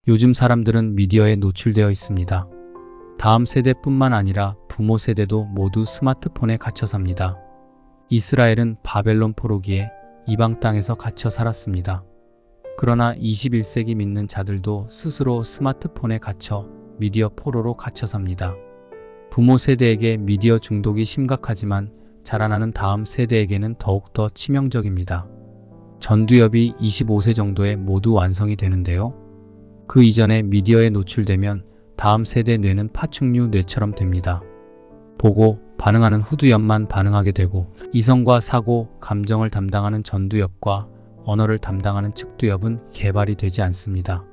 요즘 사람들은 미디어에 노출되어 있습니다. 다음 세대뿐만 아니라 부모 세대도 모두 스마트폰에 갇혀 삽니다. 이스라엘은 바벨론 포로기에 이방 땅에서 갇혀 살았습니다. 그러나 21세기 믿는 자들도 스스로 스마트폰에 갇혀 미디어 포로로 갇혀 삽니다. 부모 세대에게 미디어 중독이 심각하지만 자라나는 다음 세대에게는 더욱더 치명적입니다. 전두엽이 25세 정도에 모두 완성이 되는데요. 그 이전에 미디어에 노출되면 다음 세대 뇌는 파충류 뇌처럼 됩니다. 보고 반응하는 후두엽만 반응하게 되고 이성과 사고, 감정을 담당하는 전두엽과 언어를 담당하는 측두엽은 개발이 되지 않습니다.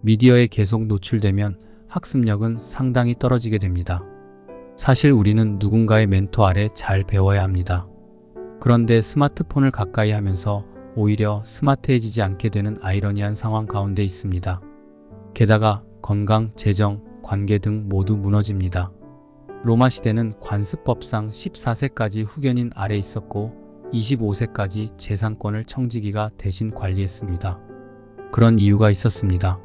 미디어에 계속 노출되면 학습력은 상당히 떨어지게 됩니다. 사실 우리는 누군가의 멘토 아래 잘 배워야 합니다. 그런데 스마트폰을 가까이 하면서 오히려 스마트해지지 않게 되는 아이러니한 상황 가운데 있습니다. 게다가 건강, 재정, 관계 등 모두 무너집니다. 로마 시대는 관습법상 14세까지 후견인 아래 있었고 25세까지 재산권을 청지기가 대신 관리했습니다. 그런 이유가 있었습니다.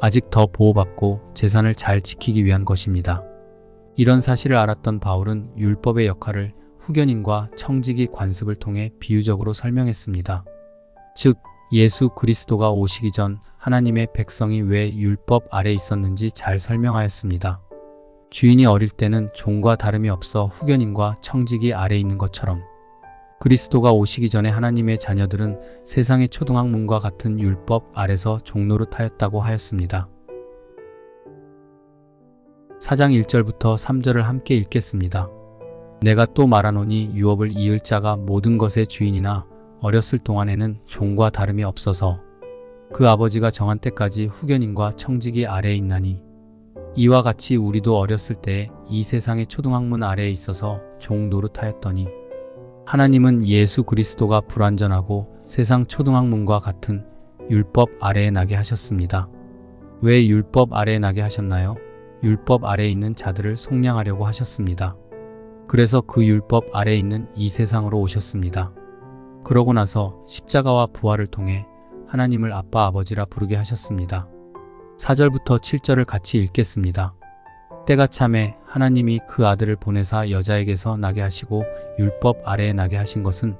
아직 더 보호받고 재산을 잘 지키기 위한 것입니다. 이런 사실을 알았던 바울은 율법의 역할을 후견인과 청지기 관습을 통해 비유적으로 설명했습니다. 즉, 예수 그리스도가 오시기 전 하나님의 백성이 왜 율법 아래 있었는지 잘 설명하였습니다. 주인이 어릴 때는 종과 다름이 없어 후견인과 청지기 아래 있는 것처럼 그리스도가 오시기 전에 하나님의 자녀들은 세상의 초등학문과 같은 율법 아래서 종노릇하였다고 하였습니다. 4장 1절부터 3절을 함께 읽겠습니다. 내가 또 말하노니 유업을 이을 자가 모든 것의 주인이나 어렸을 동안에는 종과 다름이 없어서 그 아버지가 정한 때까지 후견인과 청지기 아래에 있나니 이와 같이 우리도 어렸을 때에 이 세상의 초등학문 아래에 있어서 종 노릇하였더니 하나님은 예수 그리스도가 불완전하고 세상 초등학문과 같은 율법 아래에 나게 하셨습니다. 왜 율법 아래에 나게 하셨나요? 율법 아래에 있는 자들을 속량하려고 하셨습니다. 그래서 그 율법 아래에 있는 이 세상으로 오셨습니다. 그러고 나서 십자가와 부활을 통해 하나님을 아빠 아버지라 부르게 하셨습니다. 4절부터 7절을 같이 읽겠습니다. 때가 참에 하나님이 그 아들을 보내사 여자에게서 나게 하시고 율법 아래에 나게 하신 것은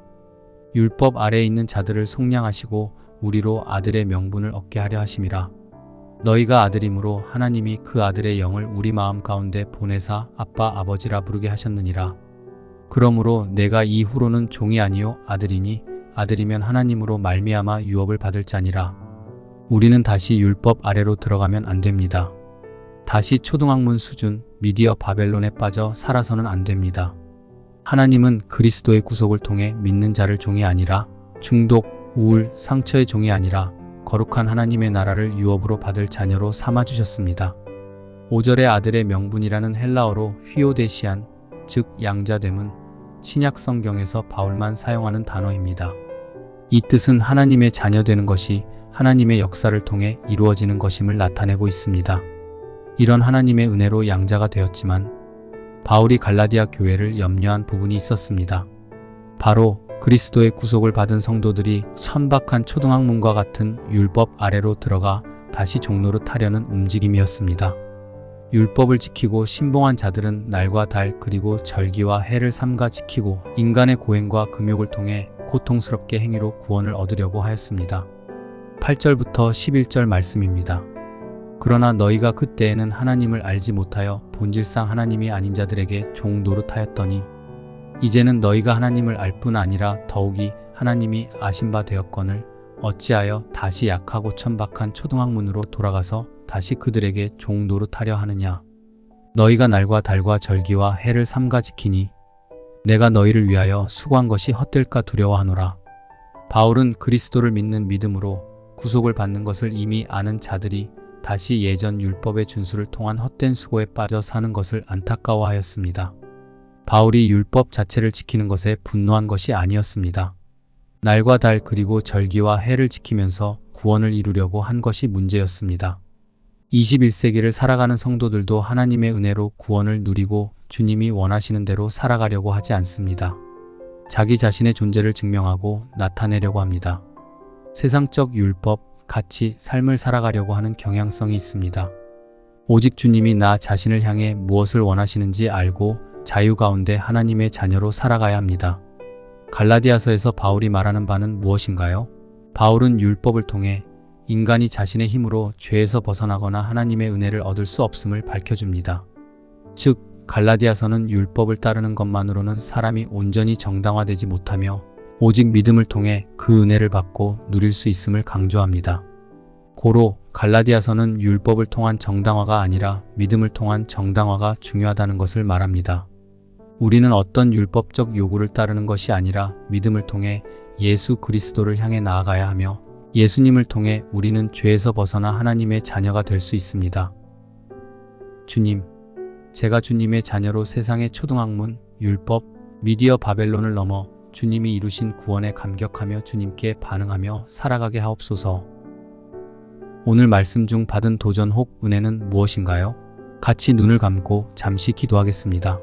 율법 아래에 있는 자들을 속량하시고 우리로 아들의 명분을 얻게 하려 하심이라. 너희가 아들이므로 하나님이 그 아들의 영을 우리 마음 가운데 보내사 아빠 아버지라 부르게 하셨느니라. 그러므로 내가 이후로는 종이 아니요 아들이니 아들이면 하나님으로 말미암아 유업을 받을 자니라. 우리는 다시 율법 아래로 들어가면 안 됩니다. 다시 초등학문 수준 미디어 바벨론에 빠져 살아서는 안 됩니다. 하나님은 그리스도의 구속을 통해 믿는 자를 종이 아니라 중독, 우울, 상처의 종이 아니라 거룩한 하나님의 나라를 유업으로 받을 자녀로 삼아주셨습니다. 5절의 아들의 명분이라는 헬라어로 휘오데시안, 즉 양자됨은 신약 성경에서 바울만 사용하는 단어입니다. 이 뜻은 하나님의 자녀 되는 것이 하나님의 역사를 통해 이루어지는 것임을 나타내고 있습니다. 이런 하나님의 은혜로 양자가 되었지만 바울이 갈라디아 교회를 염려한 부분이 있었습니다. 바로 그리스도의 구속을 받은 성도들이 천박한 초등학문과 같은 율법 아래로 들어가 다시 종노릇하려는 움직임이었습니다. 율법을 지키고 신봉한 자들은 날과 달 그리고 절기와 해를 삼가 지키고 인간의 고행과 금욕을 통해 고통스럽게 행위로 구원을 얻으려고 하였습니다. 8절부터 11절 말씀입니다. 그러나 너희가 그때에는 하나님을 알지 못하여 본질상 하나님이 아닌 자들에게 종 노릇하였더니 이제는 너희가 하나님을 알 뿐 아니라 더욱이 하나님이 아신 바 되었거늘 어찌하여 다시 약하고 천박한 초등학문으로 돌아가서 다시 그들에게 종 노릇하려 하느냐. 너희가 날과 달과 절기와 해를 삼가 지키니 내가 너희를 위하여 수고한 것이 헛될까 두려워하노라. 바울은 그리스도를 믿는 믿음으로 구속을 받는 것을 이미 아는 자들이 다시 예전 율법의 준수를 통한 헛된 수고에 빠져 사는 것을 안타까워하였습니다. 바울이 율법 자체를 지키는 것에 분노한 것이 아니었습니다. 날과 달 그리고 절기와 해를 지키면서 구원을 이루려고 한 것이 문제였습니다. 21세기를 살아가는 성도들도 하나님의 은혜로 구원을 누리고 주님이 원하시는 대로 살아가려고 하지 않습니다. 자기 자신의 존재를 증명하고 나타내려고 합니다. 세상적 율법, 같이 삶을 살아가려고 하는 경향성이 있습니다. 오직 주님이 나 자신을 향해 무엇을 원하시는지 알고 자유 가운데 하나님의 자녀로 살아가야 합니다. 갈라디아서에서 바울이 말하는 바는 무엇인가요? 바울은 율법을 통해 인간이 자신의 힘으로 죄에서 벗어나거나 하나님의 은혜를 얻을 수 없음을 밝혀줍니다. 즉, 갈라디아서는 율법을 따르는 것만으로는 사람이 온전히 정당화되지 못하며 오직 믿음을 통해 그 은혜를 받고 누릴 수 있음을 강조합니다. 고로 갈라디아서는 율법을 통한 정당화가 아니라 믿음을 통한 정당화가 중요하다는 것을 말합니다. 우리는 어떤 율법적 요구를 따르는 것이 아니라 믿음을 통해 예수 그리스도를 향해 나아가야 하며 예수님을 통해 우리는 죄에서 벗어나 하나님의 자녀가 될 수 있습니다. 주님, 제가 주님의 자녀로 세상의 초등학문, 율법, 미디어 바벨론을 넘어 주님이 이루신 구원에 감격하며 주님께 반응하며 살아가게 하옵소서. 오늘 말씀 중 받은 도전 혹 은혜는 무엇인가요? 같이 눈을 감고 잠시 기도하겠습니다.